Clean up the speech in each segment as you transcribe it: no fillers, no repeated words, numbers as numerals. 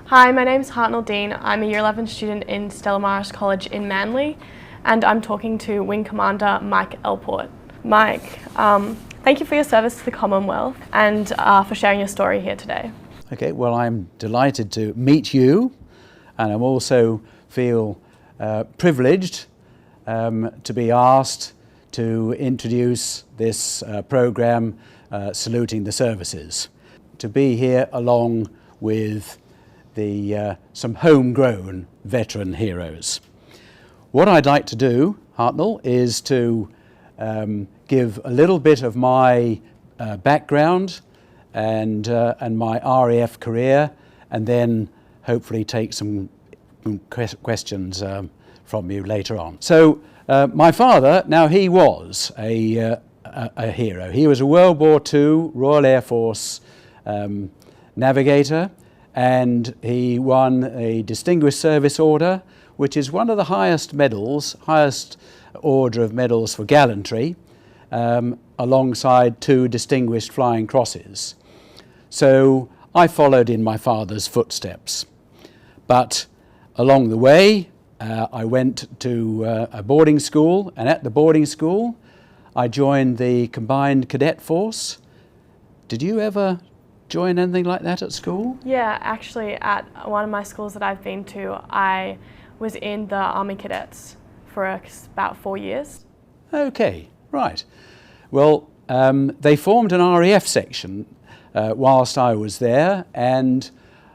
Hi, my name's Hartnell. I'm a Year 11 student in Stella College in Manly, and I'm talking to Wing Commander Mike Allport. Mike, thank you for your service to the Commonwealth and for sharing your story here today. Okay, well, I'm delighted to meet you, and I'm also feel privileged to be asked to introduce this program, Saluting the Services, to be here along with some homegrown veteran heroes. What I'd like to do, Hartnell, is to give a little bit of my background and my RAF career, and then hopefully take some questions from you later on. So my father, now he was a hero. He was a World War II Royal Air Force navigator, and he won a Distinguished Service Order, which is one of the highest medals, highest order of medals for gallantry, alongside 2 Distinguished Flying Crosses. So I followed in my father's footsteps. But along the way, I went to a boarding school, and at the boarding school, I joined the Combined Cadet Force. Did you ever join anything like that at school? Yeah, actually at one of my schools that I've been to, I was in the Army Cadets for about 4 years. Okay, right. Well, they formed an RAF section whilst I was there, and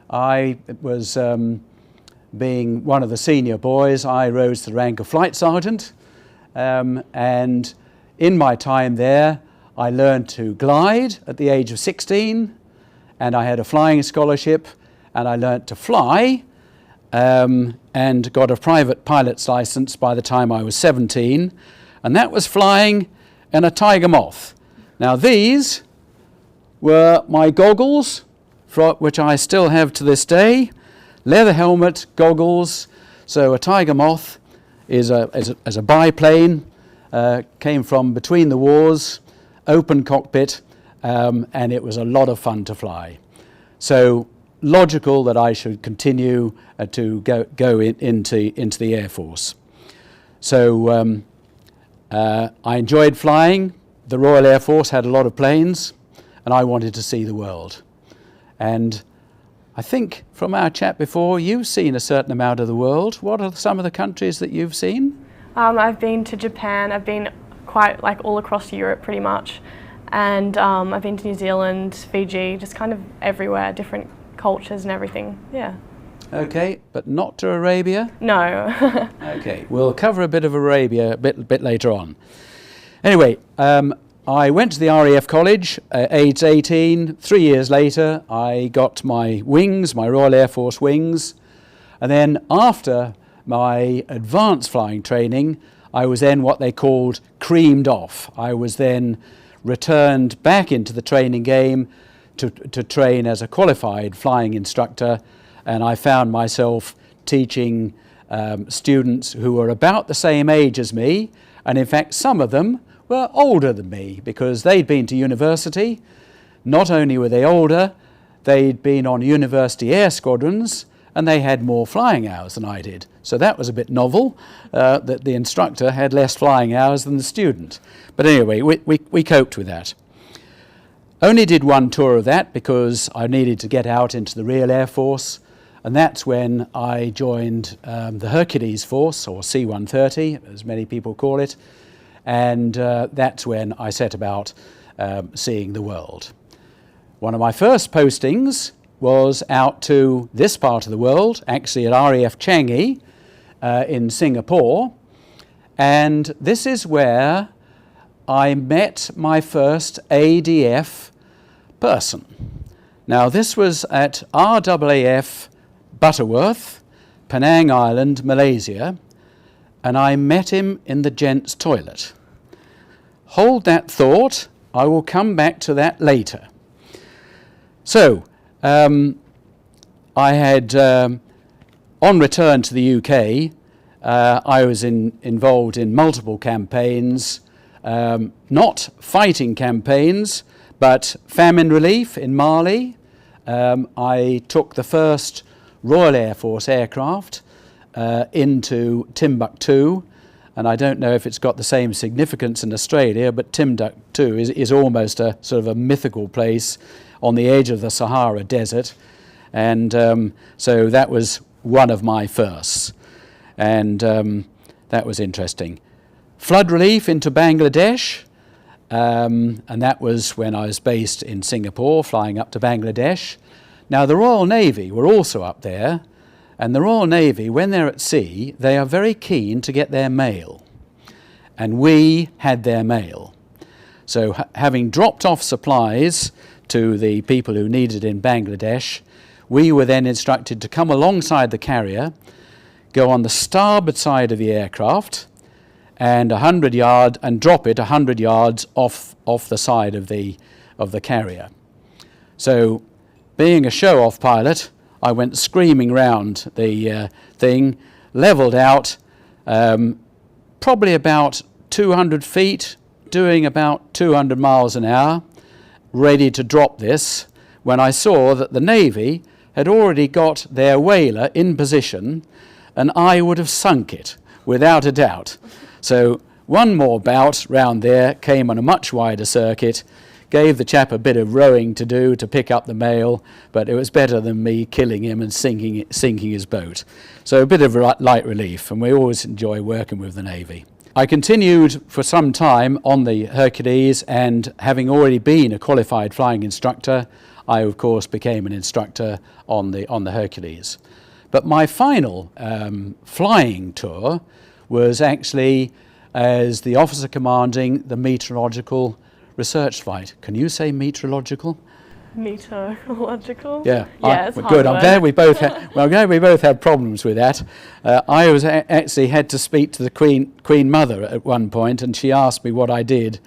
I was, being one of the senior boys, I rose to the rank of flight sergeant, and in my time there I learned to glide at the age of 16, and I had a flying scholarship, and I learnt to fly and got a private pilot's license by the time I was 17, and that was flying in a Tiger Moth. Now these were my goggles, which I still have to this day, leather helmet, goggles. So a Tiger Moth is a biplane, came from between the wars, open cockpit, and it was a lot of fun to fly. So logical that I should continue to go into the Air Force. So I enjoyed flying. The Royal Air Force had a lot of planes, and I wanted to see the world. And I think from our chat before, you've seen a certain amount of the world. What are some of the countries that you've seen? I've been to Japan. I've been quite all across Europe pretty much. And I've been to New Zealand, Fiji, just kind of everywhere, different cultures and everything, yeah. Okay, but not to Arabia? No. Okay, we'll cover a bit of Arabia a bit later on. Anyway, I went to the RAF college, aged 18. 3 years later, I got my wings, my Royal Air Force wings. And then after my advanced flying training, I was then what they called creamed off. I was then returned back into the training game to train as a qualified flying instructor, and I found myself teaching students who were about the same age as me, and in fact some of them were older than me because they'd been to university. Not only were they older, they'd been on university air squadrons, and they had more flying hours than I did. So that was a bit novel, that the instructor had less flying hours than the student. But anyway, we coped with that. Only did one tour of that because I needed to get out into the real Air Force, and that's when I joined the Hercules Force, or C-130, as many people call it, and that's when I set about seeing the world. One of my first postings was out to this part of the world, actually at RAF Changi in Singapore, and this is where I met my first ADF person. Now this was at RAF Butterworth, Penang Island, Malaysia, and I met him in the gents' toilet. Hold that thought, I will come back to that later. So, I had, on return to the UK, I was involved in multiple campaigns, not fighting campaigns, but famine relief in Mali. I took the first Royal Air Force aircraft into Timbuktu. And I don't know if it's got the same significance in Australia, but Timbuktu is almost a sort of a mythical place on the edge of the Sahara Desert. And so that was one of my firsts. And that was interesting. Flood relief into Bangladesh. And that was when I was based in Singapore, flying up to Bangladesh. Now, the Royal Navy were also up there. And the Royal Navy, when they're at sea, they are very keen to get their mail. And we had their mail. So having dropped off supplies to the people who needed it in Bangladesh, we were then instructed to come alongside the carrier, go on the starboard side of the aircraft, and 100 yards, and drop it 100 yards off the side of the carrier. So, being a show-off pilot, I went screaming round the thing, levelled out, probably about 200 feet, doing about 200 miles an hour, ready to drop this, when I saw that the Navy had already got their whaler in position, and I would have sunk it, without a doubt. So one more bout round there, came on a much wider circuit, gave the chap a bit of rowing to do to pick up the mail, but it was better than me killing him and sinking his boat. So a bit of light relief, and we always enjoy working with the Navy. I continued for some time on the Hercules, and having already been a qualified flying instructor, I of course became an instructor on the Hercules. But my final flying tour was actually as the officer commanding the meteorological research flight. Can you say meteorological? Meteorological? Yeah, it's good. I'm glad we both had problems with that. I was actually had to speak to the Queen Mother at one point, and she asked me what I did,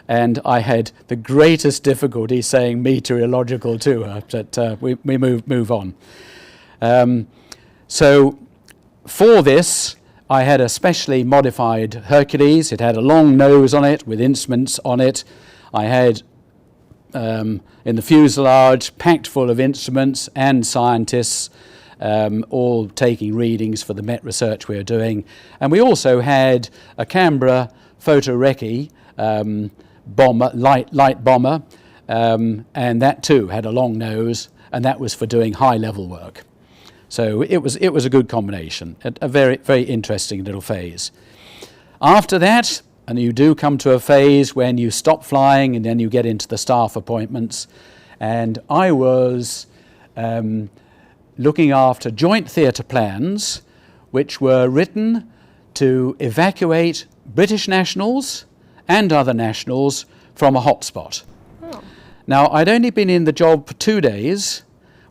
and I had the greatest difficulty saying meteorological to her. But we move on. So for this, I had a specially modified Hercules. It had a long nose on it with instruments on it. I had in the fuselage packed full of instruments and scientists, all taking readings for the Met research we were doing. And we also had a Canberra photorecce bomber, light bomber, and that too had a long nose, and that was for doing high level work. So it was a good combination, a very, very interesting little phase. After that, and you do come to a phase when you stop flying and then you get into the staff appointments, and I was looking after joint theatre plans which were written to evacuate British nationals and other nationals from a hotspot. Oh. Now, I'd only been in the job for 2 days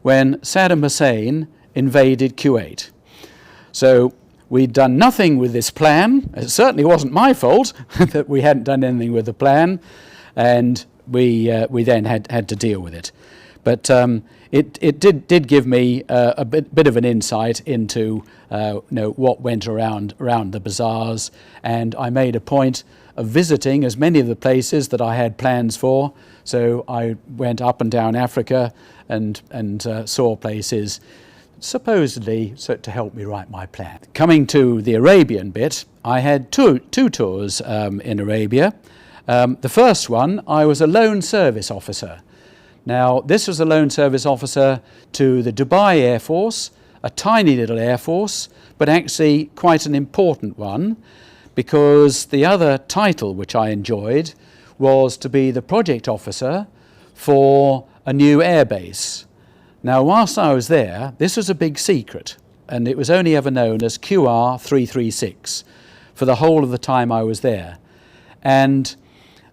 when Saddam Hussein invaded Kuwait. So we'd done nothing with this plan. It certainly wasn't my fault that we hadn't done anything with the plan, and we then had to deal with it. But it did give me a bit of an insight into what went around the bazaars, and I made a point of visiting as many of the places that I had plans for. So I went up and down Africa and saw places supposedly to help me write my plan. Coming to the Arabian bit, I had two tours in Arabia. The first one, I was a loan service officer. Now, this was a loan service officer to the Dubai Air Force, a tiny little air force, but actually quite an important one, because the other title which I enjoyed was to be the project officer for a new airbase. Now, whilst I was there, this was a big secret, and it was only ever known as QR336 for the whole of the time I was there. And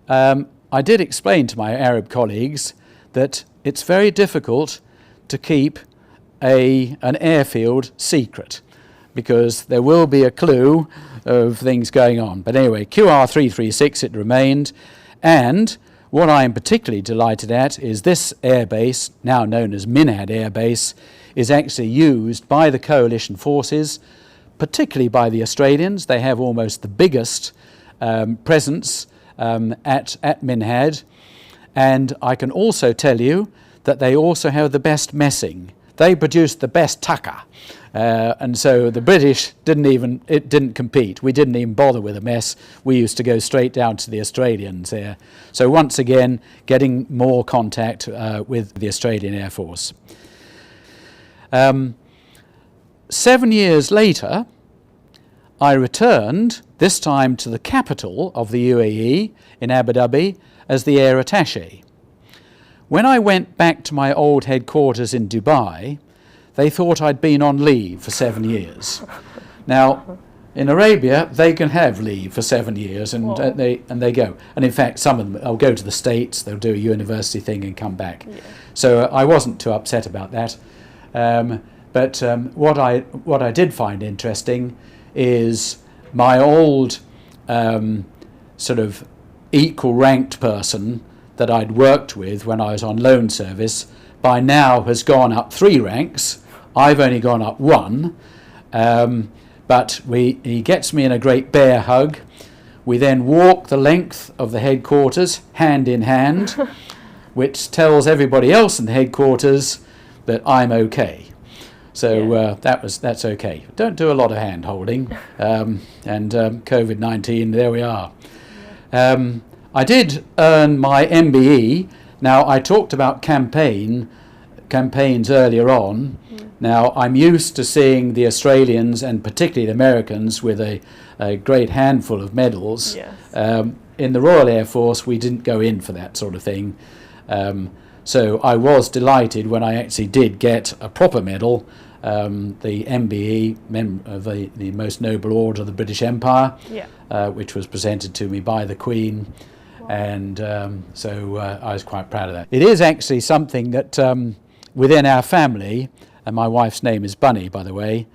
I did explain to my Arab colleagues that it's very difficult to keep an airfield secret, because there will be a clue of things going on. But anyway, QR336 it remained, and what I am particularly delighted at is this airbase, now known as Minhad Air Base, is actually used by the coalition forces, particularly by the Australians. They have almost the biggest presence at Minhad. And I can also tell you that they also have the best messing. they produced the best tucker. And so the British didn't compete. We didn't even bother with a mess. We used to go straight down to the Australians there. So once again, getting more contact with the Australian Air Force. 7 years later, I returned, this time to the capital of the UAE in Abu Dhabi, as the air attaché. When I went back to my old headquarters in Dubai, they thought I'd been on leave for 7 years. Now, in Arabia, they can have leave for 7 years, and they go. And in fact, some of them, I'll go to the States, they'll do a university thing and come back. Yeah. So I wasn't too upset about that. But what I did find interesting is my old sort of equal ranked person that I'd worked with when I was on loan service by now has gone up 3 ranks. I've only gone up 1, but he gets me in a great bear hug. We then walk the length of the headquarters hand in hand, which tells everybody else in the headquarters that I'm okay. So that's okay. Don't do a lot of hand holding, and COVID-19, there we are. I did earn my MBE. Now, I talked about campaigns earlier on. Now, I'm used to seeing the Australians and particularly the Americans with a great handful of medals. Yes. In the Royal Air Force, we didn't go in for that sort of thing. So I was delighted when I actually did get a proper medal, the MBE, the Most Noble Order of the British Empire, which was presented to me by the Queen. Wow. And so I was quite proud of that. It is actually something that within our family, and my wife's name is Bunny, by the way,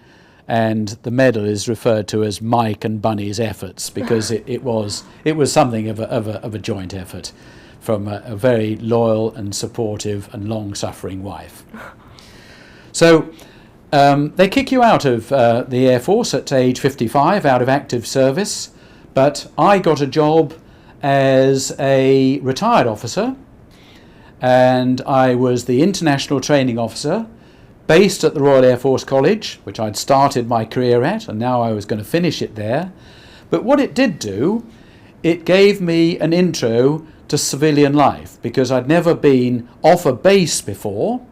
and the medal is referred to as Mike and Bunny's efforts, because it was something of a joint effort from a very loyal and supportive and long-suffering wife. So they kick you out of the Air Force at age 55, out of active service, but I got a job as a retired officer, and I was the International Training Officer based at the Royal Air Force College, which I'd started my career at, and now I was going to finish it there. But what it did do, it gave me an intro to civilian life, because I'd never been off a base before,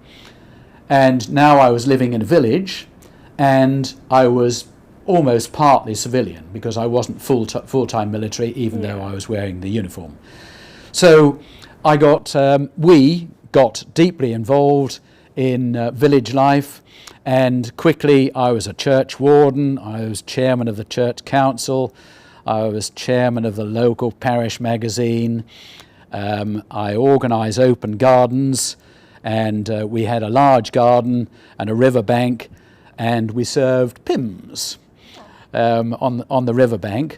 and now I was living in a village, and I was almost partly civilian because I wasn't full-time military, even though I was wearing the uniform. So we got deeply involved in village life, and quickly I was a church warden, I was chairman of the church council, I was chairman of the local parish magazine, I organised open gardens, and we had a large garden and a river bank, and we served PIMS on the river bank.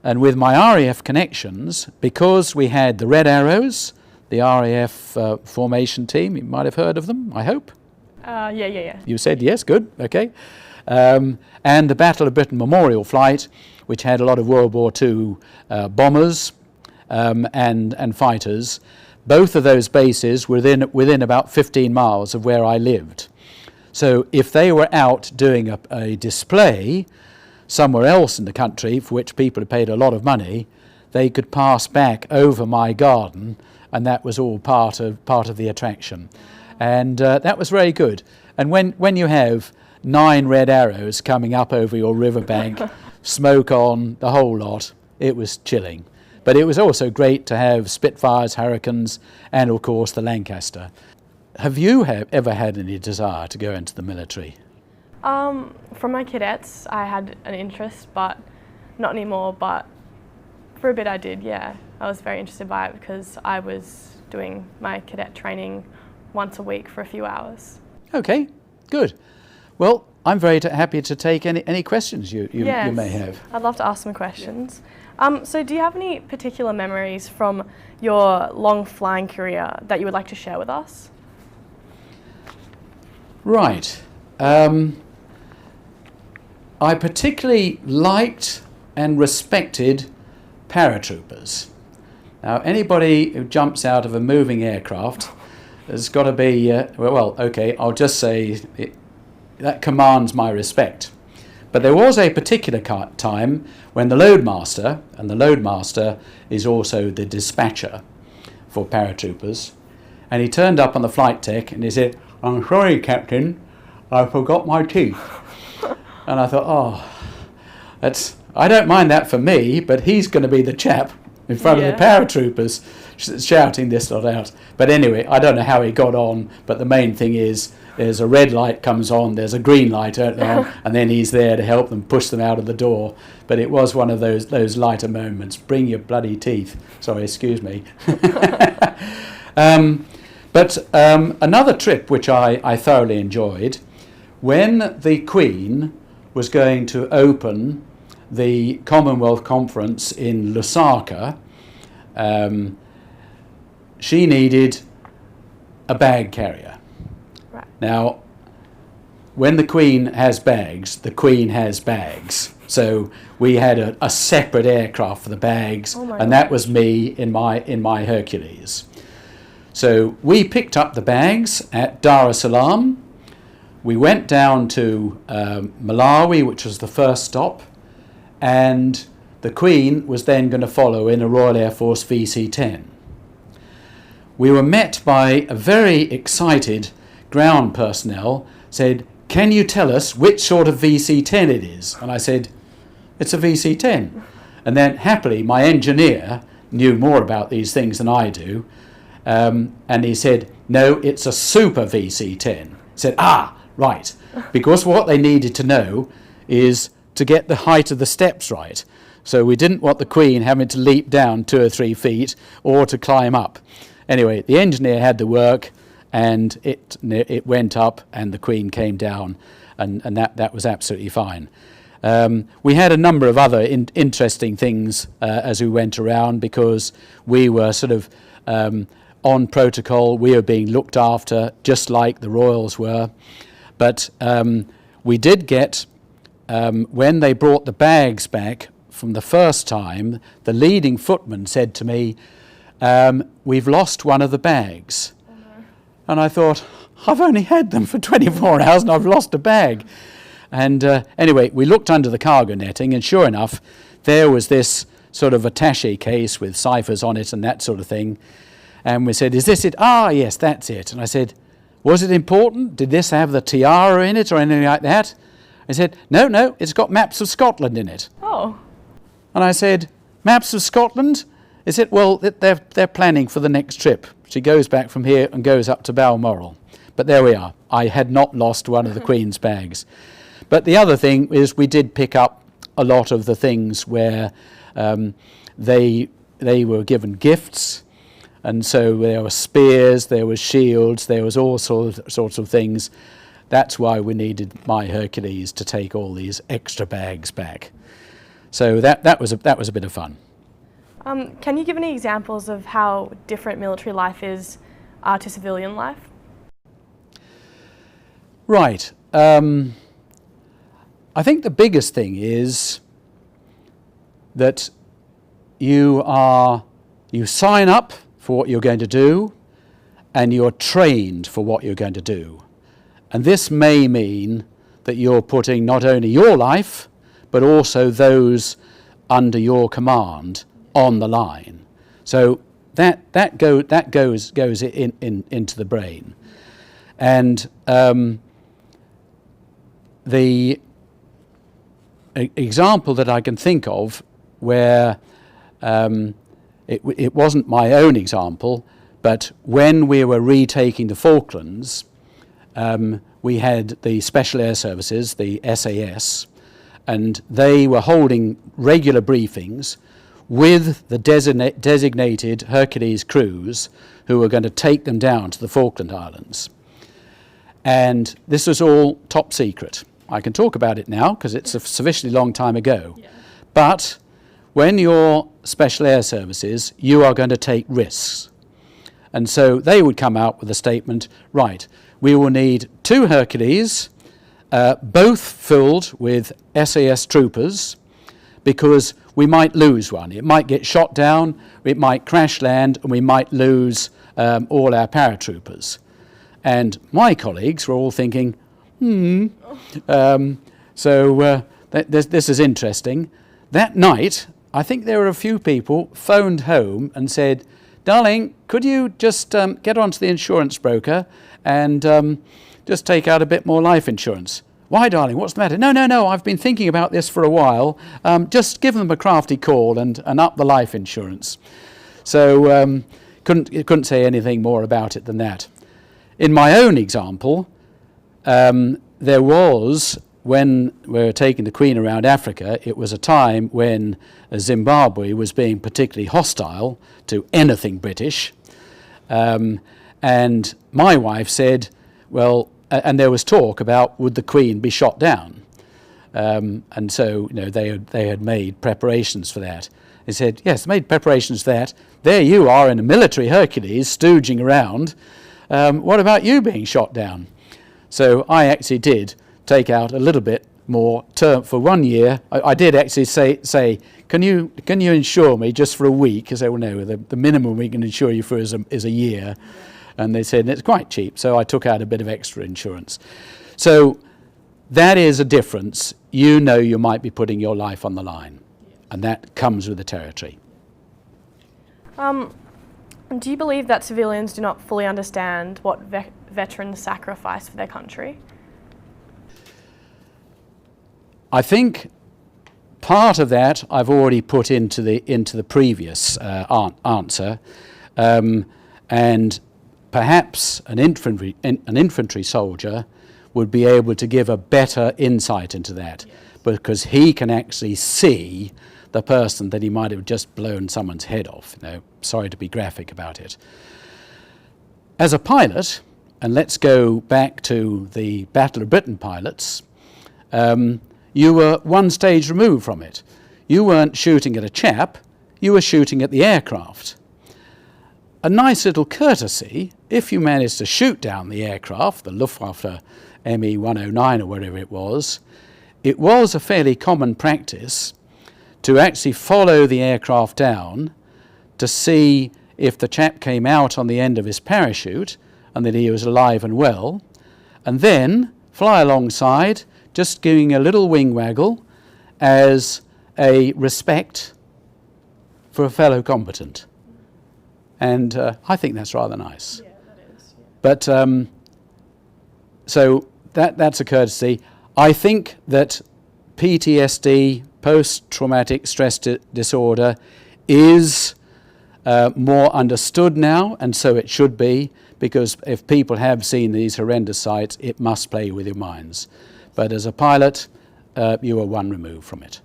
And with my RAF connections, because we had the Red Arrows, the RAF formation team, you might have heard of them, I hope? Yeah. You said yes, good, okay. And the Battle of Britain Memorial Flight, which had a lot of World War II bombers and fighters. Both of those bases were within about 15 miles of where I lived. So if they were out doing a display somewhere else in the country, for which people had paid a lot of money, they could pass back over my garden, and that was all part of the attraction. And that was very good. And when you have 9 red arrows coming up over your riverbank, smoke on, the whole lot, it was chilling. But it was also great to have Spitfires, Hurricanes, and of course the Lancaster. Have you ever had any desire to go into the military? From my cadets, I had an interest, but not anymore. But for a bit I did, yeah. I was very interested by it because I was doing my cadet training once a week for a few hours. Okay, good. Well, I'm very happy to take any questions you may have. I'd love to ask some questions. So do you have any particular memories from your long flying career that you would like to share with us? Right. I particularly liked and respected paratroopers. Now, anybody who jumps out of a moving aircraft there's got to be, okay, I'll just say that commands my respect. But there was a particular time when the loadmaster, and the loadmaster is also the dispatcher for paratroopers, and he turned up on the flight deck and he said, "I'm sorry, Captain, I forgot my teeth." And I thought, I don't mind that for me, but he's going to be the chap in front of the paratroopers shouting this lot out. But anyway, I don't know how he got on, but the main thing is there's a red light comes on, there's a green light on, and then he's there to help them push them out of the door. But it was one of those lighter moments. Bring your bloody teeth. Sorry, excuse me. But another trip which I thoroughly enjoyed, when the Queen was going to open the Commonwealth Conference in Lusaka, she needed a bag carrier. Right. Now, when the Queen has bags, the Queen has bags. So we had a separate aircraft for the bags, and that was me in my Hercules. So we picked up the bags at Dar es Salaam. We went down to Malawi, which was the first stop, and the Queen was then going to follow in a Royal Air Force VC-10. We were met by a very excited ground personnel, said, "Can you tell us which sort of VC-10 it is?" And I said, "It's a VC-10. And then happily my engineer knew more about these things than I do, and he said, "No, it's a Super VC-10. I said, right, because what they needed to know is to get the height of the steps right. So we didn't want the Queen having to leap down 2 or 3 feet or to climb up. Anyway, the engineer had the work, and it went up, and the Queen came down, and that was absolutely fine. We had a number of other interesting things as we went around, because we were sort of on protocol. We were being looked after just like the Royals were. But we did get, when they brought the bags back from the first time, the leading footman said to me, "We've lost one of the bags." Oh, no. And I thought, I've only had them for 24 hours and I've lost a bag. And anyway, we looked under the cargo netting, and sure enough, there was this sort of attaché case with ciphers on it and that sort of thing. And we said, "Is this it?" "Ah, yes, that's it." And I said, "Was it important? Did this have the tiara in it or anything like that?" I said, No, it's got maps of Scotland in it." Oh. And I said, "Maps of Scotland?" He said, "Well, they're planning for the next trip. She goes back from here and goes up to Balmoral." But there we are. I had not lost one of the Queen's bags. But the other thing is we did pick up a lot of the things where they were given gifts. And so there were spears, there was shields, there was all sorts of things. That's why we needed my Hercules to take all these extra bags back. So that was a bit of fun. Can you give any examples of how different military life is to civilian life? Right. I think the biggest thing is that you sign up for what you're going to do, and you're trained for what you're going to do. And this may mean that you're putting not only your life, but also those under your command on the line. So that goes into the brain. And the example that I can think of where it wasn't my own example, but when we were retaking the Falklands, we had the Special Air Services, the SAS, and they were holding regular briefings with the designated Hercules crews who were going to take them down to the Falkland Islands. And this was all top secret. I can talk about it now because it's a sufficiently long time ago. Yeah. But when you're Special Air Services, you are going to take risks. And so they would come out with a statement, right, we will need 2 Hercules, both filled with SAS troopers, because we might lose one. It might get shot down, it might crash land, and we might lose all our paratroopers. And my colleagues were all thinking, this is interesting. That night, I think there were a few people phoned home and said, darling, could you just get onto the insurance broker and just take out a bit more life insurance? Why, darling, what's the matter? No, I've been thinking about this for a while. Just give them a crafty call and up the life insurance. So couldn't say anything more about it than that. In my own example, there was, when we were taking the Queen around Africa, it was a time when Zimbabwe was being particularly hostile to anything British. And my wife said, well, and there was talk about would the Queen be shot down. And so, they had made preparations for that. They said, yes, made preparations for that. There you are in a military Hercules, stooging around. What about you being shot down? So I actually did take out a little bit more term for 1 year. I did actually say, can you insure me just for a week? I said, well, no, the minimum we can insure you for is a year. And they said, it's quite cheap. So I took out a bit of extra insurance. So that is a difference. You know you might be putting your life on the line. And that comes with the territory. Do you believe that civilians do not fully understand what veterans sacrifice for their country? I think part of that I've already put into the previous answer, and perhaps an infantry soldier would be able to give a better insight into that, because he can actually see the person that he might have just blown someone's head off. Sorry to be graphic about it. As a pilot, and let's go back to the Battle of Britain pilots, you were one stage removed from it. You weren't shooting at a chap, you were shooting at the aircraft. A nice little courtesy, if you managed to shoot down the aircraft, the Luftwaffe Me-109 or whatever it was a fairly common practice to actually follow the aircraft down to see if the chap came out on the end of his parachute and that he was alive and well, and then fly alongside, just giving a little wing waggle as a respect for a fellow combatant. And I think that's rather nice. Yeah, that is. Yeah. But so that's a courtesy. I think that PTSD, post-traumatic stress disorder, is more understood now, and so it should be, because if people have seen these horrendous sights, it must play with your minds. But as a pilot, you are one removed from it.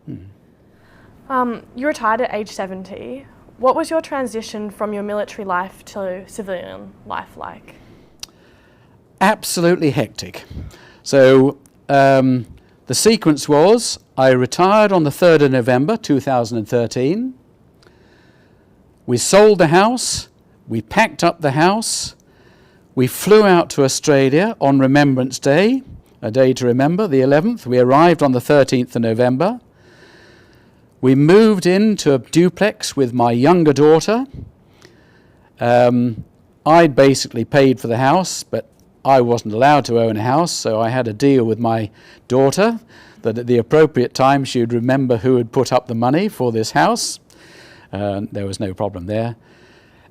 You retired at age 70. What was your transition from your military life to civilian life like? Absolutely hectic. So the sequence was, I retired on the 3rd of November 2013. We sold the house, we packed up the house, we flew out to Australia on Remembrance Day, a day to remember, the 11th. We arrived on the 13th of November. We moved into a duplex with my younger daughter. I'd basically paid for the house, but I wasn't allowed to own a house, so I had a deal with my daughter that at the appropriate time she would remember who had put up the money for this house. There was no problem there.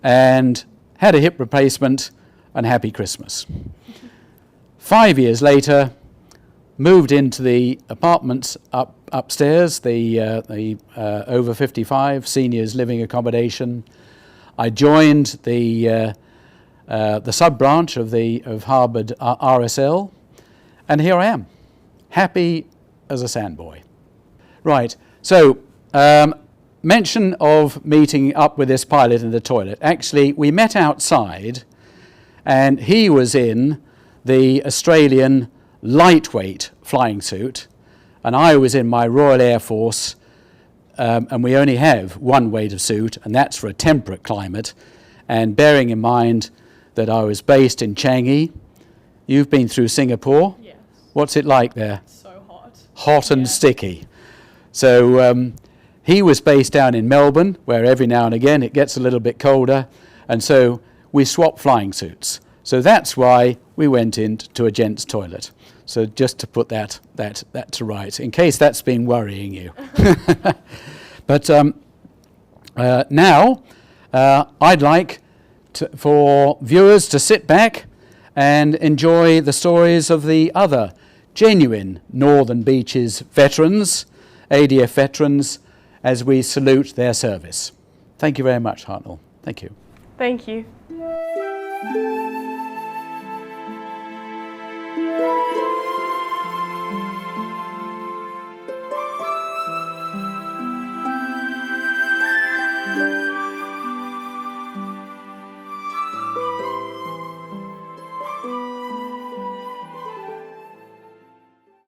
And had a hip replacement, and happy Christmas. 5 years later, moved into the apartments upstairs, the over 55 seniors living accommodation. I joined the sub-branch of Harvard RSL, and here I am, happy as a sandboy. Right, so mention of meeting up with this pilot in the toilet. Actually, we met outside, and he was in the Australian lightweight flying suit, and I was in my Royal Air Force, and we only have one weight of suit, and that's for a temperate climate. And bearing in mind that I was based in Changi, you've been through Singapore. Yes. What's it like there? So hot. Hot and sticky. So he was based down in Melbourne, where every now and again it gets a little bit colder, And so we swapped flying suits. So that's why we went into a gents' toilet. So just to put that to right, in case that's been worrying you. But now I'd like for viewers to sit back and enjoy the stories of the other genuine Northern Beaches veterans, ADF veterans, as we salute their service. Thank you very much, Hartnell. Thank you. Thank you.